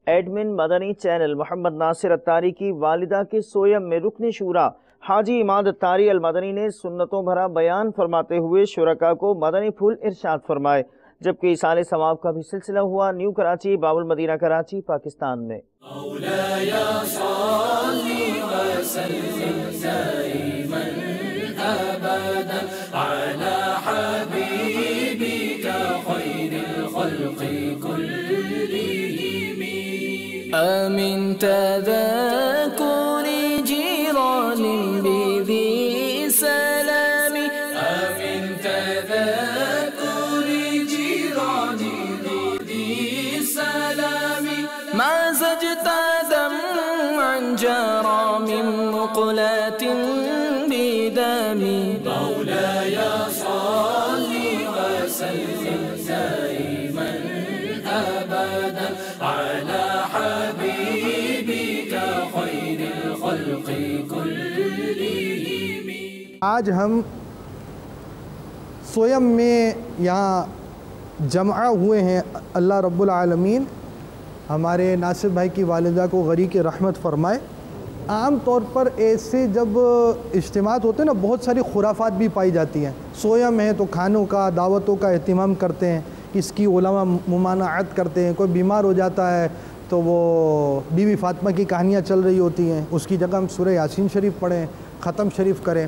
Admin مدنی channel محمد ناصر اتاری کی والدہ کے سویم میں رکن شورا حاجی اماد اتاری المدنی نے سنتوں بھرا بیان فرماتے ہوئے شرکاء کو مدنی پھول ارشاد فرمائے، جبکہ ایصال ثواب کا بھی سلسلہ ہوا نیو کراچی باب المدینہ کراچی پاکستان میں۔ مولاي صل وسلم دائما ابدا على حبيبك خير الخلق كلهم من تذكر جيران بذي سلام من تذكر جيران بذي سلام ما زجت دمعا جرى من مقلة بدمي مولاي صل وسلم دائما ابدا على حبيبك خير الخلق كلهم۔ آج ہم سویم میں یہاں جمع ہوئے ہیں، اللہ رب العالمین ہمارے ناصر بھائی کی والدہ کو غریق رحمت فرمائے۔ عام طور پر ایسے جب اجتماعات ہوتے ہیں نا، بہت ساری خرافات بھی پائی جاتی ہیں۔ سویم ہے تو کھانوں کا دعوتوں کا اہتمام کرتے ہیں، اس کی علماء ممانعت کرتے ہیں، کوئی بیمار ہو جاتا ہے تو وہ بی بی فاطمہ کی کہانیاں چل رہی ہوتی ہیں، اس کی جگہ ہم سورہ یاسین شریف پڑھیں، ختم شریف کریں۔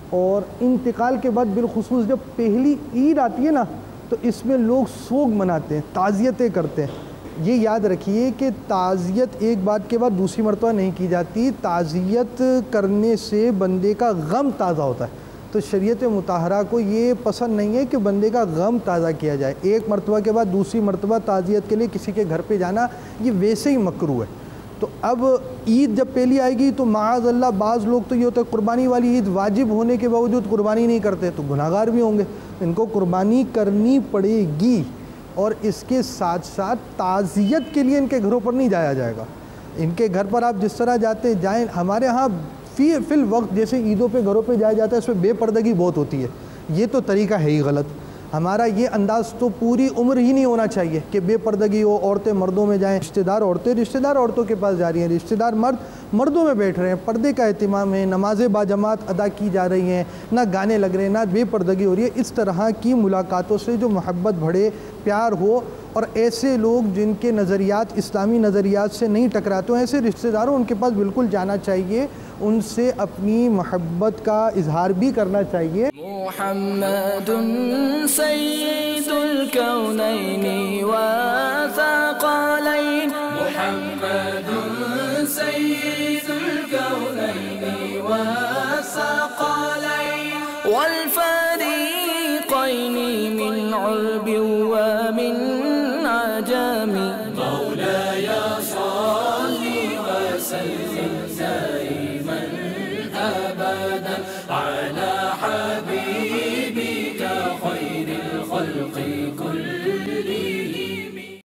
اور انتقال کے بعد بالخصوص جب پہلی عید آتی ہے نا، تو اس میں لوگ سوگ مناتے ہیں، تعزیتیں کرتے ہیں۔ یہ یاد رکھیے کہ تعزیت ایک بات کے بعد دوسری مرتبہ نہیں کی جاتی، تعزیت کرنے سے بندے کا غم تازہ ہوتا ہے۔ تو شریعت مطہرہ کو یہ پسند نہیں ہے کہ بندے کا غم تازہ کیا جائے۔ ایک مرتبہ کے بعد دوسری مرتبہ تعزیت کے لیے کسی کے گھر پہ جانا یہ ویسے ہی مکروہ ہے۔ تو اب عید جب پہلی آئے گی تو معاذ اللہ بعض لوگ تو یہ ہوتا ہے قربانی والی عید واجب ہونے کے باوجود قربانی نہیں کرتے، تو گناہ گار بھی ہوں گے، ان کو قربانی کرنی پڑے گی۔ اور اس کے ساتھ ساتھ تعزیت کے لیے ان کے گھروں پر نہیں جایا جائے گا۔ ان کے گھر پر آپ جس طرح جاتے جائیں، ہمارے ہاں فی الوقت جیسے عیدوں پہ گھروں پہ جایا جاتا ہے، اس میں بے پردگی بہت ہوتی ہے۔ یہ تو طریقہ ہے ہی غلط۔ ہمارا یہ انداز تو پوری عمر ہی نہیں ہونا چاہیے کہ بے پردگی ہو، عورتیں مردوں میں جائیں، رشتہ دار عورتوں کے پاس جا رہی ہیں، رشتہ دار مردوں میں بیٹھ رہے ہیں، پردے کا اہتمام ہے، نمازیں باجماعت ادا کی جا رہی ہیں، نہ گانے لگ رہے ہیں، نہ بے پردگی ہو رہی ہے۔ اس طرح کی ملاقاتوں سے جو محبت بڑھے، پیار ہو، اور ایسے لوگ جن کے نظریات اسلامی نظریات سے نہیں ٹکراتے ہیں، ایسے رشتہ داروں ان کے پاس بالکل جانا چاہیے، ان سے اپنی محبت کا اظہار بھی کرنا چاہیے۔ محمد سید الکونین والثقلین محمد سید الکونین والثقلین والفریقین من عرب ومن عجم مولاي